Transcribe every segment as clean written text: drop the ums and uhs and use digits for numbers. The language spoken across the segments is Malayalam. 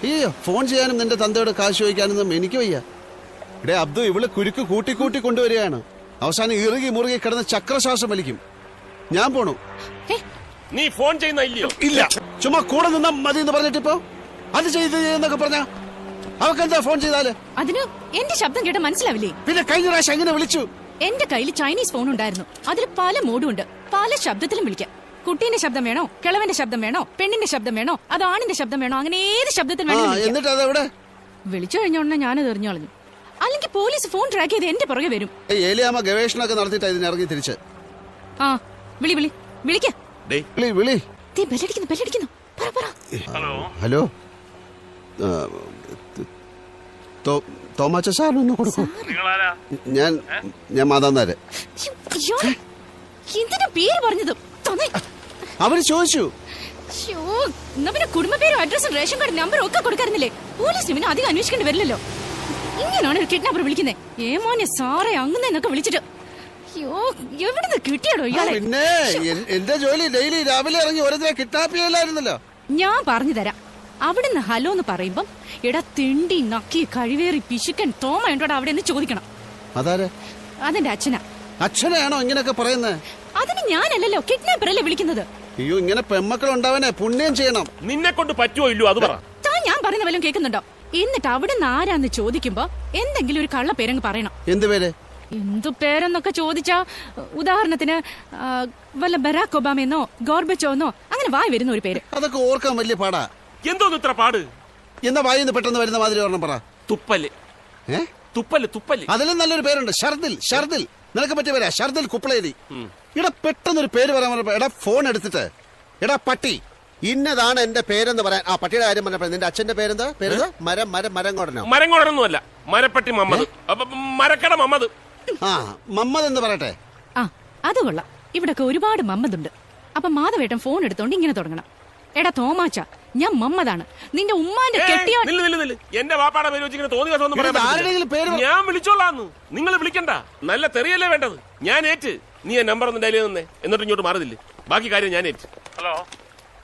അയ്യോ, ഫോൺ ചെയ്യാനും നിന്റെ തന്തയോട് കാശ് ചോദിക്കാനൊന്നും എനിക്ക് വയ്യ. ഇടേ അബ്ദു, ഇവള് കുരുക്ക് കൂട്ടി കൂട്ടി കൊണ്ടുവരികയാണ്. അവസാനം ഇറുകി മുറുകി കിടന്ന് ചക്രശ്വാസം വലിക്കും. ഞാൻ പോണു. നീ ഫോൺ ചെയ്യുന്ന ഇല്ലയോ? ഇല്ല, ചുമ്മാ കൂടെ നിന്നാ മതി എന്ന് പറഞ്ഞിട്ടിപ്പോ അത് ചെയ്തെന്നൊക്കെ പറഞ്ഞ അവക്കെന്താ ഫോൺ ചെയ്താല്? അതിന് എന്റെ ശബ്ദം കേട്ട മനസ്സിലാവില്ലേ? പിന്നെ കഴിഞ്ഞ പ്രാവശ്യം എങ്ങനെ വിളിച്ചു? എന്റെ കയ്യിൽ ചൈനീസ് ഫോൺ ഉണ്ടായിരുന്നു. അതിൽ പല മോഡും ഉണ്ട്. പല ശബ്ദത്തിലും വിളിക്കാം. കുട്ടീന്റെ ശബ്ദം വേണോ, കിളവന്റെ ശബ്ദം വേണോ, പെണ്ണിന്റെ ശബ്ദം വേണോ, അത് ആണിന്റെ ശബ്ദം വേണോ, അങ്ങനെ ഏത് ശബ്ദത്തിൽ എന്നിട്ട് അതെവിടെ? വിളിച്ചു കഴിഞ്ഞ ഉടനെ ഞാനത് എറിഞ്ഞു കളഞ്ഞു. അല്ലെങ്കിൽ പോലീസ് ഫോൺ ട്രാക്ക് ചെയ്ത് എന്റെ പുറകെ വരും. ഏലിയാമ്മ ഗവേഷണമൊക്കെ നടത്തിയിട്ട് ഇതിനിറങ്ങി തിരിച്ച്. ആ വിളി വിളി വിളിക്ക. വിളി. ബെല്ലടിക്കുന്നു. ഹലോ, തോമാച്ച സാറിനൊന്ന് കൊടുക്കൂ. ഞാൻ മാതാന്നാര്. എന്തിനാ പേര് പറഞ്ഞത്? അവര് ചോദിച്ചു. പിന്നെ കുടുംബ പേരും അഡ്രസ്സും റേഷൻ കാർഡ് നമ്പറും ഒക്കെ കൊടുക്കാറുന്നില്ലേ? പോലീസിന് പിന്നെ അധികം അന്വേഷിക്കേണ്ടി വരില്ലല്ലോ. ഇങ്ങനെയാണ് ഒരു കിഡ്നാപ്പർ വിളിക്കുന്നത്. ഏമോനെ സാറേ അങ്ങനെന്നൊക്കെ വിളിച്ചിട്ട് എവിടുന്ന് കിട്ടിയാടോ ഇയാളെ? പിന്നെ എന്റെ ജോലി ഡെയിലി രാവിലെ ഇറങ്ങി ഓരോരുത്തരെ കിഡ്നാപ്പ് ചെയ്യലായിരുന്നല്ലോ. ഞാൻ പറഞ്ഞു തരാം. അവിടുന്ന് ഹലോ എന്ന് പറയുമ്പം എടാ തിണ്ടി നക്കി കഴിവേറി പിശുക്കൻ തോമ ഉണ്ടോടാ അവിടെ നിന്ന് ചോദിക്കണം. അതാരെ? അതെന്റെ അച്ഛനാ. അച്ഛനാണോ ഇങ്ങനെയൊക്കെ പറയുന്നത്? അതിന് ഞാനല്ലല്ലോ, കിഡ്നാപ്പർ അല്ലേ വിളിക്കുന്നത്. അയ്യോ, ഇങ്ങനെ പെമ്മക്കൾ ഉണ്ടാവനെ പുണ്യം ചെയ്യണം. നിന്നെ കൊണ്ട് പറ്റുമോ ഇല്ലോ അത് പറ. താൻ ഞാൻ പറയുന്ന വല്ലതും കേൾക്കുന്നുണ്ടോ? എന്നിട്ട് അവിടുന്ന് ആരാന്ന് ചോദിക്കുമ്പോ എന്തെങ്കിലും ഒരു കള്ള പേരങ്ങ് പറയണം. എന്ത് പേര്? എന്തു പേരെന്നൊക്കെ ചോദിച്ചാ ഉദാഹരണത്തിന് വല്ല ബരാക് ഒബാമെന്നോ ഗോർബച്ചോന്നോ അങ്ങനെ വായി വരുന്ന ഒരു പേര്. അതൊക്കെ ഓർക്കാൻ വലിയ പാടാ. എന്തോന്ന് ഇത്ര പാട്? എന്നാ വായിന്ന് പെട്ടെന്ന് വരുന്ന മാതിരി ഓർണം പറ. തുപ്പല്. തുപ്പല്. അതിലും നല്ലൊരു പേരുണ്ട്, ഷർദിൽ. നിനക്ക് പറ്റിയ പേരാ, ഷർദിൽ കുപ്പളേരി. ഇടാ പെട്ടെന്നൊരു പേര് പറയാൻ പറഞ്ഞപ്പോ എടാ ഫോൺ എടുത്തിട്ട് എടാ പട്ടി ഇന്നതാണ് എന്റെ പേരെന്ന് പറയാൻ. ആ പട്ടിയുടെ കാര്യം പറഞ്ഞപ്പോ നിന്റെ അച്ഛന്റെ പേരെന്താ? മരങ്ങോടനൊന്നുമല്ല, മരപ്പട്ടി മമ്മദ്, മരക്കട മമ്മദ്. ആ മമ്മദ് എന്ന് പറയട്ടെ. ആ അത് കൊള്ളാം. ഇവിടൊക്കെ ഒരുപാട് മമ്മദുണ്ട്. അപ്പൊ മാധവേട്ടൻ ഫോൺ എടുത്തോണ്ട് ഇങ്ങനെ തുടങ്ങണം. എടാ തോമാച്ച, ഞാൻ മമ്മദാണ്, നിന്റെ ഉമ്മാന്റെ കെട്ടിയോ. എന്റെ വാപ്പാടെ പേര് വെച്ചിങ്ങനെ തോന്നിയ ഞാൻ വിളിച്ചോളാന്ന്. നിങ്ങൾ വിളിക്കണ്ട, നല്ല തെറിയല്ലേ വേണ്ടത്. ഞാൻ ഏറ്റ്. നീ ആ നമ്പർ ഒന്ന് ഡയൽ ചെയ്ത് തന്നെ, എന്നിട്ട് ഇങ്ങോട്ട് മാറുന്നില്ലേ. ബാക്കി കാര്യം ഞാൻ ഏറ്റ്. ഹലോ,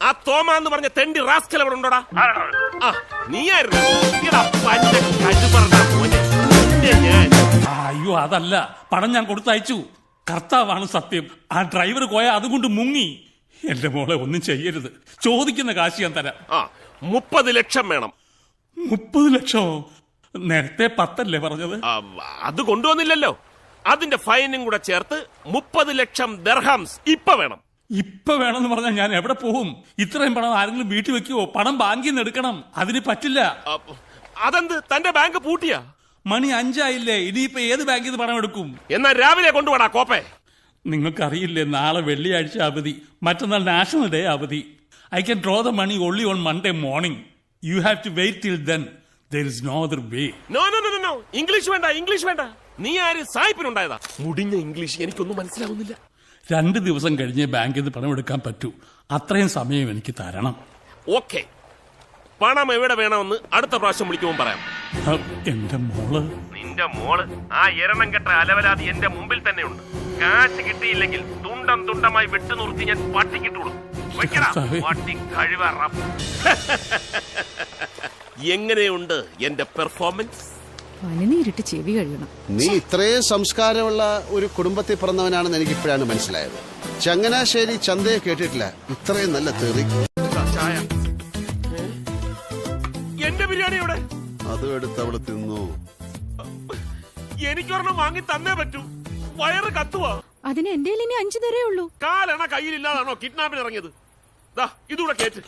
ആ തോമ എന്ന് പറഞ്ഞ തെണ്ടി റാസ്കൽ അവിടെ ഉണ്ടോടാ? നീയായിരുന്നു. അയ്യോ അതല്ല, പണം ഞാൻ കൊടുത്തയച്ചു. കർത്താവാണ് സത്യം. ആ ഡ്രൈവർ പോയ അതുകൊണ്ട് മുങ്ങി. എന്റെ മോളെ ഒന്നും ചെയ്യരുത്. ചോദിക്കുന്ന കാശ് ഞാൻ തരാം. 30 ലക്ഷം വേണം. 30 ലക്ഷമോ? നേരത്തെ 10 അല്ലേ പറഞ്ഞത്? അത് കൊണ്ടുവന്നില്ലല്ലോ. അതിന്റെ ഫൈനും കൂടെ ചേർത്ത് 30 ലക്ഷം ദിർഹംസ് ഇപ്പൊ വേണം. ഇപ്പൊ വേണമെന്ന് പറഞ്ഞാൽ ഞാൻ എവിടെ പോകും? ഇത്രയും പണം ആരെങ്കിലും വീട്ടിൽ വെക്കുവോ? പണം ബാങ്കിൽ നിന്ന് എടുക്കണം. അതിന് പറ്റില്ല. അതെന്ത്, തന്റെ ബാങ്ക് പൂട്ടിയാ? മണി 5 ആയില്ലേ? ഇനിയിപ്പോ ഏത് ബാങ്കിൽ നിന്ന് പണം എടുക്കും? എന്നാ രാവിലെ കൊണ്ടുപോടാ കോപ്പേ. നിങ്ങൾക്കറിയില്ലേ, നാളെ വെള്ളിയാഴ്ച അവധി, മറ്റന്നാൾ നാഷണൽ ഡേ അവധി. I can draw the money only on Monday morning. You have to wait till then. There is no other way. No. English വേണ്ട. നീ ആര് സായിപ്പിനുണ്ടായതാ? മുടിഞ്ഞ ഇംഗ്ലീഷ് എനിക്കൊന്നും മനസ്സിലാവുന്നില്ല. 2 ദിവസം കഴിഞ്ഞേ ബാങ്കിൽ നിന്ന് പണം എടുക്കാൻ പറ്റൂ. അത്രയും സമയം എനിക്ക് തരണം. ഓക്കെ, പണം എവിടെ വേണമെന്ന് അടുത്ത പ്രാവശ്യം വിളിക്കുമ്പോൾ പറയാം. എന്റെ മോള്. നിന്റെ മോള് ആ എരണം കെട്ട അലവലാതി എന്റെ മുമ്പിൽ തന്നെ ഉണ്ട്. കാശ് കിട്ടിയില്ലെങ്കിൽ തുണ്ടമായി വെട്ടു നിർത്തി ഞാൻ പട്ടിക്കിട്ടുള്ളൂ. എങ്ങനെയുണ്ട് എന്റെ പെർഫോമൻസ്? പനിനീരിട്ട് ചെവി കഴിയണം. നീ ഇത്രയും സംസ്കാരമുള്ള ഒരു കുടുംബത്തിൽ പിറന്നവനാണെന്ന് എനിക്ക് ഇപ്പോഴാണ് മനസ്സിലായത്. ചങ്ങനാശ്ശേരി ചന്തയെ കേട്ടിട്ടില്ല ഇത്രയും നല്ല തെറി. എന്റെ ബിരിയാണി എവിടെ? അതും എടുത്ത് അവള് തിന്നു. എനിക്കൊരെണ്ണം വാങ്ങി തന്നേ പറ്റൂ. വയറ് കത്തുവാ. അതിന് എന്റെ 5 തരേ ഉള്ളൂ. കാലണ കയ്യിലില്ലാതാണോ കിഡ്നാപ്പിന് ഇറങ്ങിയത്? ഇതൂടെ കേറ്റ്.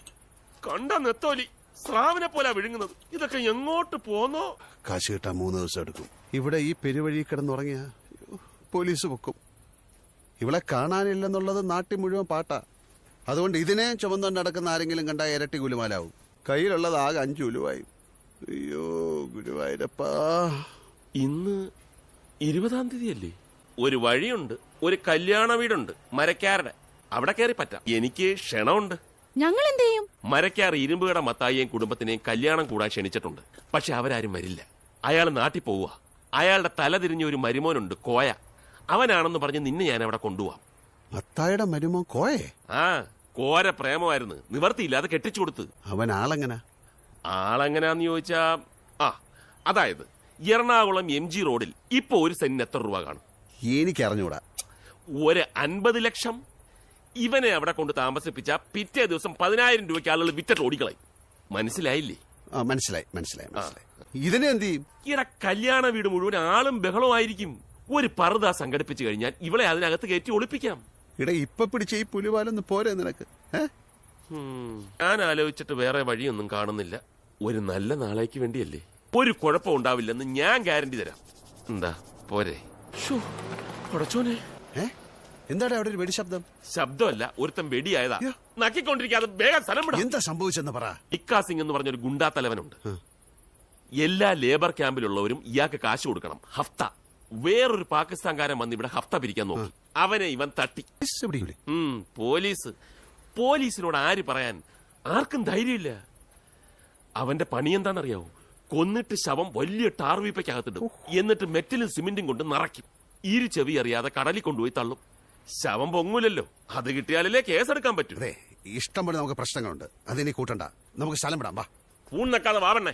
കണ്ട നെത്തോലി സ്രാവിനെ പോലെ വിഴുങ്ങുന്നത്. ഇതൊക്കെ എങ്ങോട്ട് പോന്നോ? കാശ് കിട്ടാൻ 3 ദിവസം എടുക്കും. ഇവിടെ ഈ പെരുവഴി കിടന്നുറങ്ങിയ പോലീസ് പൊക്കും. ഇവളെ കാണാനില്ലെന്നുള്ളത് നാട്ടിൽ മുഴുവൻ പാട്ടാ. അതുകൊണ്ട് ഇതിനെ ചുമന്നുകൊണ്ട് നടക്കുന്ന ആരെങ്കിലും കണ്ടാൽ ഇരട്ടി കുലുമാലാവും. കയ്യിലുള്ളത് ആകെ 5 ഉലുവായി. അയ്യോ ഗുരുവായൂരപ്പാ. ഇന്ന് 20-ാം തീയതിയല്ലേ? ഒരു വഴിയുണ്ട്, ഒരു കല്യാണ വീടുണ്ട് മരക്കാരുടെ. അവിടെ കയറി പറ്റാം. എനിക്ക് ക്ഷണമുണ്ട്. ഞങ്ങൾ എന്ത് ചെയ്യും? മരക്കാർ ഇരുമ്പുകട മത്തായിയെയും കുടുംബത്തിനെയും കല്യാണം കൂടാൻ ക്ഷണിച്ചിട്ടുണ്ട്. പക്ഷെ അവരാരും വരില്ല. അയാൾ നാട്ടിൽ പോവുക. അയാളുടെ തല തിരിഞ്ഞ ഒരു മരുമോനുണ്ട്, കോയ. അവനാണെന്ന് പറഞ്ഞ് നിന്നെ ഞാൻ അവിടെ കൊണ്ടുപോവാം. മത്തായിയുടെ മരുമോൻ കോയെ? കോര പ്രേമമായിരുന്നു. നിവർത്തിയില്ലാതെ കെട്ടിച്ചു കൊടുത്ത്. അവൻ ആളെങ്ങനെ? ആളെങ്ങനെയാന്ന് ചോദിച്ചാ അതായത് എറണാകുളം MG റോഡിൽ ഇപ്പൊ ഒരു സെന്റിന് എത്ര രൂപ കാണും? എനിക്ക് അറിഞ്ഞൂടാ. ഒരു 50 ലക്ഷം. ഇവനെ അവിടെ കൊണ്ട് താമസിപ്പിച്ച പിറ്റേ ദിവസം 10,000 രൂപയ്ക്ക് ആളുകൾ വിറ്റിട്ട് ഓടിക്കളയും. മനസ്സിലായില്ലേ? മനസ്സിലായി. ഇതിനെ എന്ത് ചെയ്യും? ഇവിടെ കല്യാണ വീട് മുഴുവൻ ആളും ബഹളമായിരിക്കും. ഒരു പറുത സംഘടിപ്പിച്ചു കഴിഞ്ഞാൽ ഇവളെ അതിനകത്ത് കയറ്റി ഒളിപ്പിക്കാം. ഇവിടെ ഇപ്പൊ പിടിച്ച ഈ പുലിവാലൊന്നും പോരെ നിനക്ക്? ഞാൻ ആലോചിച്ചിട്ട് വേറെ വഴിയൊന്നും കാണുന്നില്ല. ഒരു നല്ല നാളേക്ക് വേണ്ടിയല്ലേ. ഒരു കുഴപ്പം ഉണ്ടാവില്ലെന്ന് ഞാൻ ഗ്യാരണ്ടി തരാം. എന്താ പോരെ? പടച്ചോനെ, എന്താണ് അവിടെ ഒരു വെടി ശബ്ദം? ശബ്ദമല്ല, ഒരുത്തൻ വെടിയായതാ. നക്കിക്കൊണ്ടിരിക്കാതെ വേഗം സ്ഥലം വിടാം. എന്താ സംഭവിച്ചെന്ന് പറ. ഇക്കാ സിംഗ് എന്ന് പറഞ്ഞൊരു ഗുണ്ടാ തലവനുണ്ട്. എല്ലാ ലേബർ ക്യാമ്പിലുള്ളവരും ഇയാൾക്ക് കാശ് കൊടുക്കണം, ഹഫ്ത. വേറൊരു പാകിസ്ഥാൻകാരൻ വന്ന് ഇവിടെ ഹഫ്ത പിരിക്കാൻ നോക്കി. അവനെ ഇവൻ തട്ടി. പോലീസിനോട് ആര് പറയാൻ? ആർക്കും ധൈര്യമില്ല. അവന്റെ പണി എന്താണെന്നറിയാവോ? കൊന്നിട്ട് ശവം വലിയ ടാർവീപ്പയ്ക്കകത്തിടും. എന്നിട്ട് മെറ്റലും സിമെന്റും കൊണ്ട് നിറയ്ക്കും. ചെവി അറിയാതെ കടലിൽ കൊണ്ടുപോയി തള്ളും. ശവം പൊങ്ങൂലല്ലോ. അത് കിട്ടിയാലല്ലേ കേസെടുക്കാൻ പറ്റൂ. ഇഷ്ടം പോലെ നമുക്ക് പ്രശ്നങ്ങളുണ്ട്. അതിനി കൂട്ടണ്ട, നമുക്ക് സ്ഥലം വിടാം. വാ. പൂൺ നക്കാതെ വാവണ്ണേ.